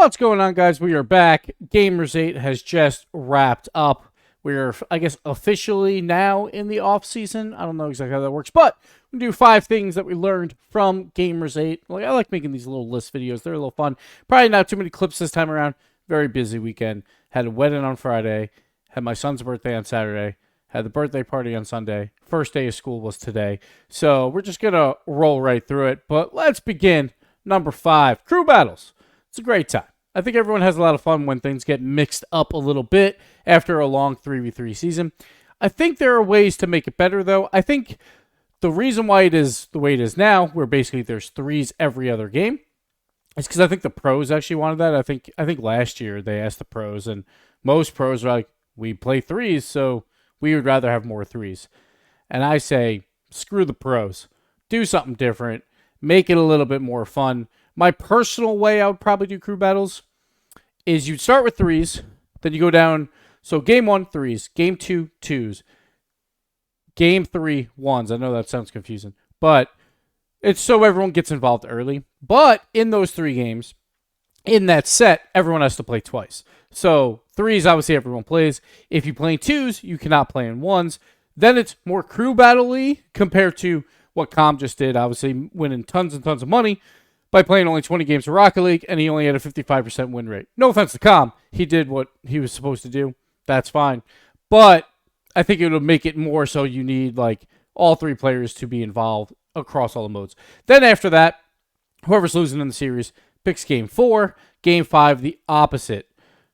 What's going on, guys? We are back. Gamers8 has just wrapped up. We're, I guess, officially now in the off season. I don't know exactly how that works, but we do 5 things that we learned from Gamers8. Like, I like making these little list videos. They're a little fun. Probably not too many clips this time around. Very busy weekend. Had a wedding on Friday. Had my son's birthday on Saturday. Had the birthday party on Sunday. First day of school was today. So we're just going to roll right through it. But let's begin. Number 5, crew battles. It's a great time. I think everyone has a lot of fun when things get mixed up a little bit after a long 3v3 season. I think there are ways to make it better, though. I think the reason why it is the way it is now, where basically there's threes every other game, is because I think the pros actually wanted that. I think last year they asked the pros, and most pros were like, we play threes, so we would rather have more threes. And I say, screw the pros. Do something different. Make it a little bit more fun. My personal way I would probably do crew battles is you'd start with threes, then you go down. So game 1, threes. Game 2, twos. Game 3, ones. I know that sounds confusing, but it's so everyone gets involved early. But in those 3 games, in that set, everyone has to play twice. So threes, obviously everyone plays. If you play twos, you cannot play in ones. Then it's more crew battle-y compared to what Com just did, obviously winning tons and tons of money by playing only 20 games of Rocket League, and he only had a 55% win rate. No offense to Com. He did what he was supposed to do. That's fine. But I think it'll make it more so you need like all 3 players to be involved across all the modes. Then after that, whoever's losing in the series picks game 4. Game 5, the opposite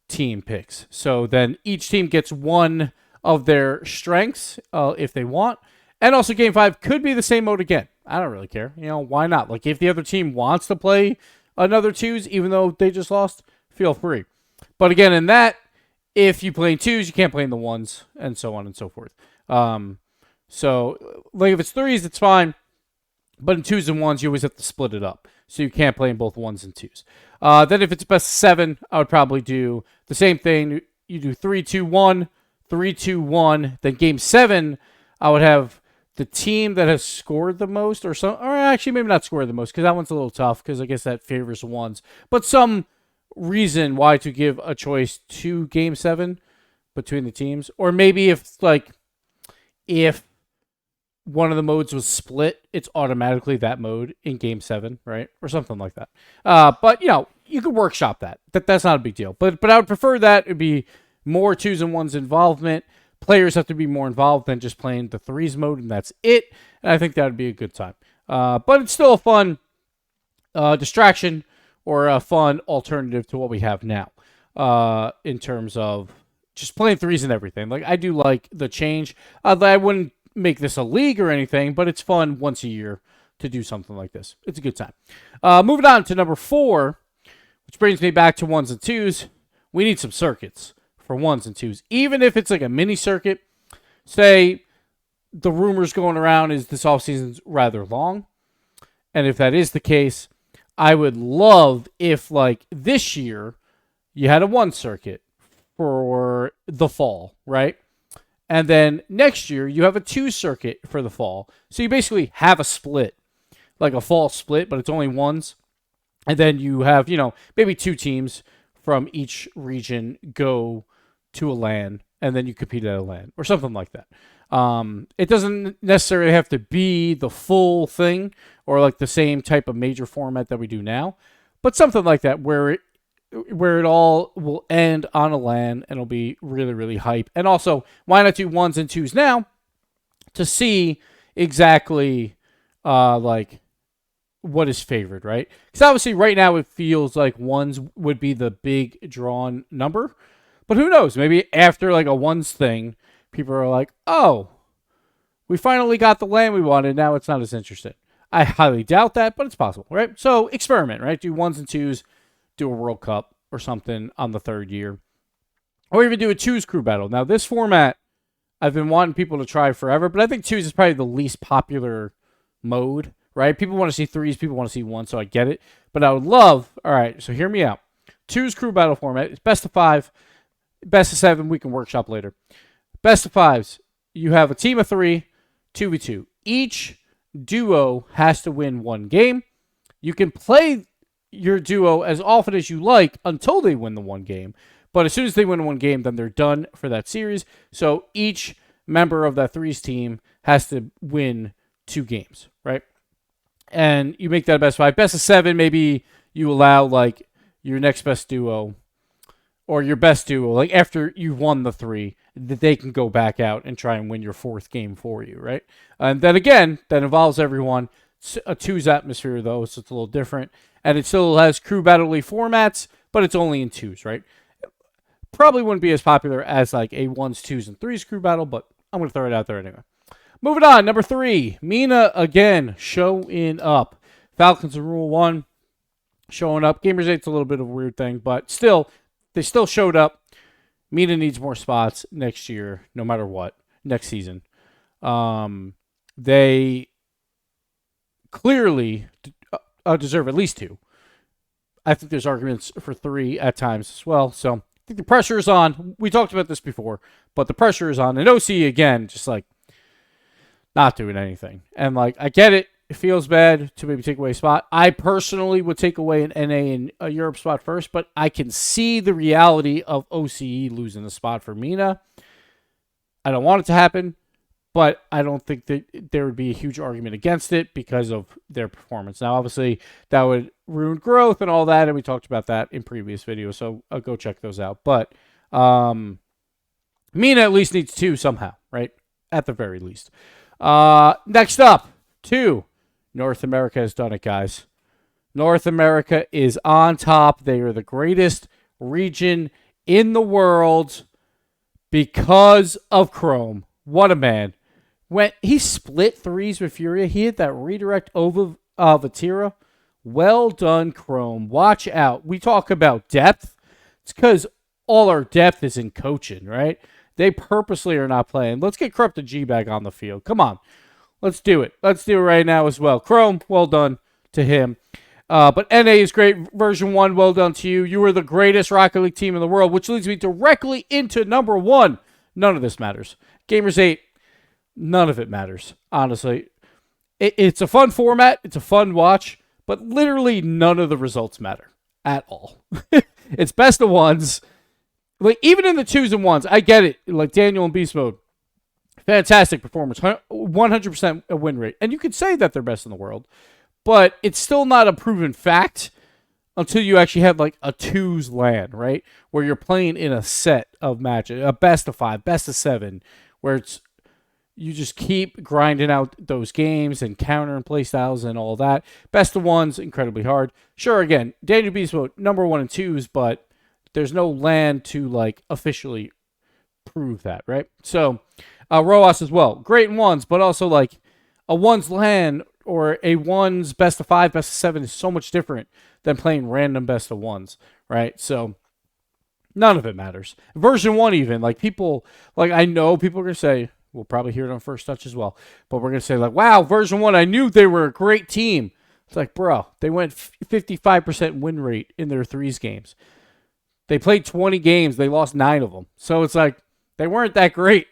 team picks. So then each team gets one of their strengths if they want. And also game 5 could be the same mode again. I don't really care. Why not? Like, if the other team wants to play another twos, even though they just lost, feel free. But again, in that, if you play in twos, you can't play in the ones, and so on and so forth. So, like, if it's threes, it's fine. But in twos and ones, you always have to split it up. So you can't play in both ones and twos. Then if it's best of 7, I would probably do the same thing. You do 3-2-1, 3-2-1. Then game 7, I would have the team that has scored the most, or actually maybe not scored the most, because that one's a little tough, because I guess that favors ones. But some reason why to give a choice to game 7 between the teams, or maybe if one of the modes was split, it's automatically that mode in game 7, right, or something like that. But you could workshop that. That's not a big deal. But I would prefer that it'd be more twos and ones involvement. Players have to be more involved than just playing the threes mode, and that's it. And I think that would be a good time. But it's still a fun distraction or a fun alternative to what we have now in terms of just playing threes and everything. Like, I do like the change. I wouldn't make this a league or anything, but it's fun once a year to do something like this. It's a good time. Moving on to number 4, which brings me back to ones and twos. We need some circuits for ones and twos, even if it's like a mini circuit. Say the rumors going around is this offseason's rather long, and if that is the case, I would love if, like, this year you had a 1 circuit for the fall, right? And then next year you have a 2 circuit for the fall. So you basically have a split, like a fall split, but it's only ones. And then you have, maybe 2 teams from each region go to a LAN, and then you compete at a LAN or something like that. It doesn't necessarily have to be the full thing or like the same type of major format that we do now, but something like that where it all will end on a LAN and it'll be really, really hype. And also, why not do ones and twos now to see exactly like what is favored, right? Because obviously right now it feels like ones would be the big drawn number. But who knows? Maybe after like a ones thing, people are like, oh, we finally got the LAN we wanted. Now it's not as interesting. I highly doubt that, but it's possible, right? So experiment, right? Do ones and twos, do a World Cup or something on the 3rd year. Or even do a twos crew battle. Now, this format, I've been wanting people to try forever, but I think twos is probably the least popular mode, right? People want to see threes, people want to see ones, so I get it. But I would love, all right, so hear me out. Twos crew battle format, it's best of 5. Best of 7, we can workshop later. Best of 5s, you have a team of 3, 2v2. Each duo has to win 1 game. You can play your duo as often as you like until they win the one game. But as soon as they win one game, then they're done for that series. So each member of that threes team has to win 2 games, right? And you make that a best 5. Best of 7, maybe you allow like your next best duo or your best duo, like after you've won the 3, that they can go back out and try and win your 4th game for you, right? And then again, that involves everyone. It's a 2s atmosphere, though, so it's a little different. And it still has crew battle league formats, but it's only in 2s, right? Probably wouldn't be as popular as like a 1s, 2s, and 3s crew battle, but I'm going to throw it out there anyway. Moving on, number 3, Mina again showing up. Falcons in Rule 1 showing up. Gamers8's a little bit of a weird thing, but still, they still showed up. Mina needs more spots next year, no matter what, next season. They clearly deserve at least 2. I think there's arguments for 3 at times as well. So I think the pressure is on. We talked about this before, but the pressure is on. And OC, again, just like not doing anything. And like, I get it. It feels bad to maybe take away a spot. I personally would take away an NA and a Europe spot first, but I can see the reality of OCE losing the spot for Mina. I don't want it to happen, but I don't think that there would be a huge argument against it because of their performance. Now, obviously, that would ruin growth and all that, and we talked about that in previous videos, so I'll go check those out. But Mina at least needs 2 somehow, right? At the very least. Next up, 2. North America has done it, guys. North America is on top. They are the greatest region in the world because of Chrome. What a man. When he split 3s with Furia, he hit that redirect over Vatira. Well done, Chrome. Watch out. We talk about depth. It's because all our depth is in coaching, right? They purposely are not playing. Let's get Corrupted G back on the field. Come on. Let's do it. Let's do it right now as well. Chrome, well done to him. But NA is great. Version 1, well done to you. You are the greatest Rocket League team in the world, which leads me directly into number 1. None of this matters. Gamers8, none of it matters, honestly. It's a fun format. It's a fun watch. But literally none of the results matter at all. It's best of 1s. Like, even in the 2s and 1s, I get it. Like, Daniel in Beast Mode. Fantastic performance, 100% a win rate. And you could say that they're best in the world, but it's still not a proven fact until you actually have like a 2s LAN, right? Where you're playing in a set of matches, a best of 5, best of 7, where it's you just keep grinding out those games and counter and play styles and all that. Best of 1s, incredibly hard. Sure, again, Daniel Beast Mode, number 1 and 2s, but there's no LAN to like officially prove that, right? So Roas as well. Great in 1s, but also like a 1s LAN or a 1s best of 5, best of 7 is so much different than playing random best of 1s, right? So none of it matters. Version 1 even, like people, like I know people are going to say, we'll probably hear it on First Touch as well, but we're going to say like, wow, version 1, I knew they were a great team. It's like, bro, they went 55% win rate in their 3s games. They played 20 games. They lost 9 of them. So it's like, they weren't that great,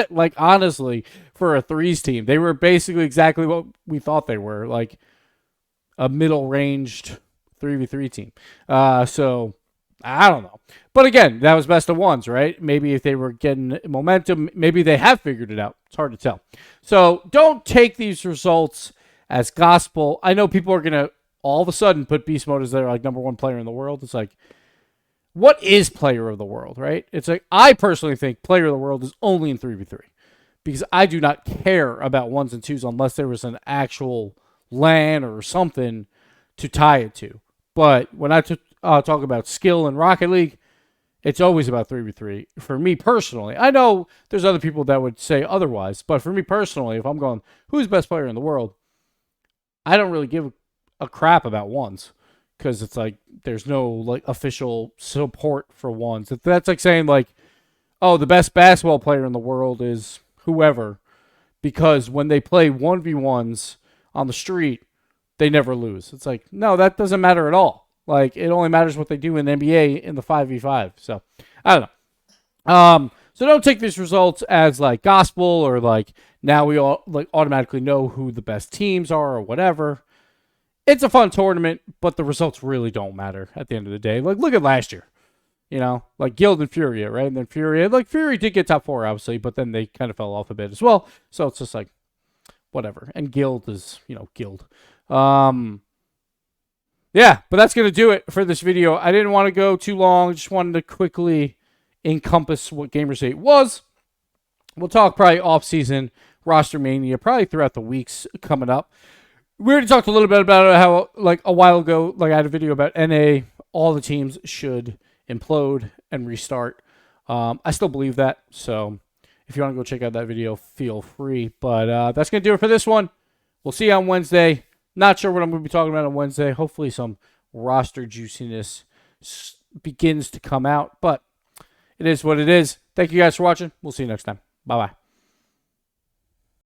like, honestly, for a 3s team. They were basically exactly what we thought they were, like a middle-ranged 3v3 team. So, I don't know. But again, that was best of 1s, right? Maybe if they were getting momentum, maybe they have figured it out. It's hard to tell. So, don't take these results as gospel. I know people are going to all of a sudden put Beast Mode as their like number 1 player in the world. It's like, what is player of the world, right? It's like, I personally think player of the world is only in 3v3 because I do not care about 1s and 2s unless there was an actual LAN or something to tie it to. But when I talk about skill in Rocket League, it's always about 3v3 for me personally. I know there's other people that would say otherwise, but for me personally, if I'm going, who's the best player in the world, I don't really give a crap about 1s. Because it's like there's no like official support for 1s. That's like saying like, oh, the best basketball player in the world is whoever, because when they play 1v1s on the street, they never lose. It's like, no, that doesn't matter at all. Like, it only matters what they do in the NBA in the 5v5. So I don't know. So don't take these results as like gospel or like now we all like automatically know who the best teams are or whatever. it's a fun tournament, but the results really don't matter at the end of the day. Like, look at last year. You know, like Guild and Furia, right? And then Furia, like Fury did get top 4, obviously, but then they kind of fell off a bit as well. So it's just like, whatever. And Guild is, you know, Guild. Yeah, but that's going to do it for this video. I didn't want to go too long. Just wanted to quickly encompass what Gamers8 was. We'll talk probably off-season roster mania, probably throughout the weeks coming up. We already talked a little bit about how, like, a while ago, like, I had a video about NA. All the teams should implode and restart. I still believe that, so if you want to go check out that video, feel free. But that's going to do it for this one. We'll see you on Wednesday. Not sure what I'm going to be talking about on Wednesday. Hopefully some roster juiciness begins to come out, but it is what it is. Thank you guys for watching. We'll see you next time. Bye-bye.